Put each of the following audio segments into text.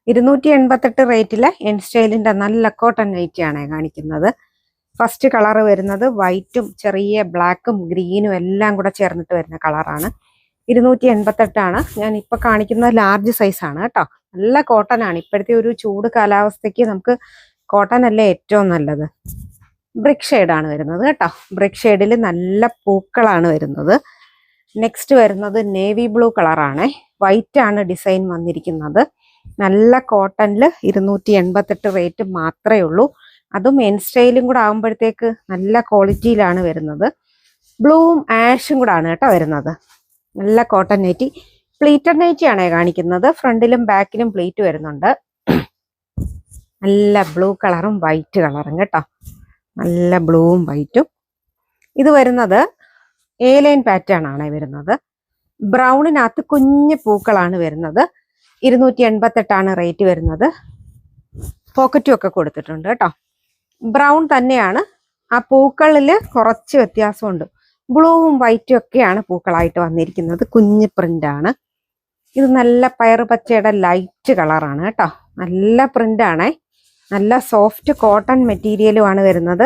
288 റേറ്റിലെ N സ്റ്റൈലിന്റെ നല്ല cotton നൈറ്റിയാണ് കാണിക്കുന്നത്. First colour വരുന്നത് വൈറ്റും ചെറിയ ബ്ലാക്കും ഗ്രീനും എല്ലാം കൂടെ ചേർന്നിട്ട് വരുന്ന കളറാണ്. 288 ഞാൻ ഇപ്പൊ കാണിക്കുന്നത് ലാർജ് സൈസ് ആണ് കേട്ടോ. നല്ല കോട്ടൺ ആണ്. ഇപ്പോഴത്തെ ഒരു ചൂട് കാലാവസ്ഥയ്ക്ക് നമുക്ക് കോട്ടൺ അല്ലേ ഏറ്റവും നല്ലത്. ബ്രിക്ക് ഷെയ്ഡാണ് വരുന്നത് കേട്ടോ. ബ്രിക്ക് ഷെയ്ഡിൽ നല്ല പൂക്കളാണ് വരുന്നത്. നെക്സ്റ്റ് വരുന്നത് നേവി ബ്ലൂ കളറാണ്. വൈറ്റ് ആണ് ഡിസൈൻ വന്നിരിക്കുന്നത്. നല്ല കോട്ടണിൽ 288 റേറ്റ് മാത്രമേ ഉള്ളൂ. അതും എൻ സ്റ്റൈലും കൂടെ ആകുമ്പോഴത്തേക്ക് നല്ല ക്വാളിറ്റിയിലാണ് വരുന്നത്. ബ്ലൂവും ആഷും കൂടെ ആണ് കേട്ടോ വരുന്നത്. നല്ല കോട്ടൺ നൈറ്റി. പ്ലീറ്റഡ് നൈറ്റി ആണ് കാണിക്കുന്നത്. ഫ്രണ്ടിലും ബാക്കിലും പ്ലീറ്റ് വരുന്നുണ്ട്. നല്ല ബ്ലൂ കളറും വൈറ്റ് കളറും കേട്ടോ. നല്ല ബ്ലൂവും വൈറ്റും. ഇത് വരുന്നത് എ ലൈൻ പാറ്റേൺ ആണ് വരുന്നത്. ബ്രൗണിനകത്ത് കുഞ്ഞു പൂക്കളാണ് വരുന്നത്. 288 റേറ്റ് വരുന്നത്. പോക്കറ്റും ഒക്കെ കൊടുത്തിട്ടുണ്ട് കേട്ടോ. ബ്രൗൺ തന്നെയാണ്. ആ പൂക്കളിൽ കുറച്ച് വ്യത്യാസമുണ്ട്. ബ്ലൂവും വൈറ്റും ഒക്കെയാണ് പൂക്കളായിട്ട് വന്നിരിക്കുന്നത്. കുഞ്ഞ് പ്രിന്റ് ആണ്. ഇത് നല്ല പയറ് പച്ചയുടെ ലൈറ്റ് കളറാണ് കേട്ടോ. നല്ല പ്രിന്റ് ആണേ. നല്ല സോഫ്റ്റ് കോട്ടൺ മെറ്റീരിയലും ആണ് വരുന്നത്.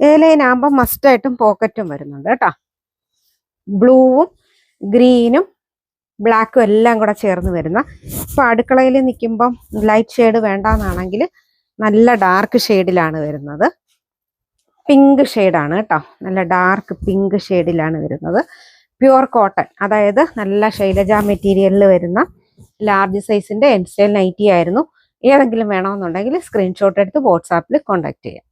എ ലൈൻ ആകുമ്പോൾ മസ്റ്റായിട്ടും പോക്കറ്റും വരുന്നുണ്ട് കേട്ടോ. ബ്ലൂവും ഗ്രീനും ബ്ലാക്കും എല്ലാം കൂടെ ചേർന്ന് വരുന്ന. ഇപ്പൊ അടുക്കളയിൽ നിൽക്കുമ്പം ലൈറ്റ് ഷെയ്ഡ് വേണ്ടാന്നാണെങ്കിൽ നല്ല ഡാർക്ക് ഷെയ്ഡിലാണ് വരുന്നത്. പിങ്ക് ഷെയ്ഡാണ് കേട്ടോ. നല്ല ഡാർക്ക് പിങ്ക് ഷെയ്ഡിലാണ് വരുന്നത്. പ്യുവർ കോട്ടൺ, അതായത് നല്ല ശൈലജ മെറ്റീരിയലിൽ വരുന്ന ലാർജ് സൈസിന്റെ എൻ സ്റ്റൈൽ നൈറ്റി ആയിരുന്നു. ഏതെങ്കിലും വേണമെന്നുണ്ടെങ്കിൽ സ്ക്രീൻഷോട്ട് എടുത്ത് വാട്സാപ്പിൽ കോൺടാക്ട് ചെയ്യാം.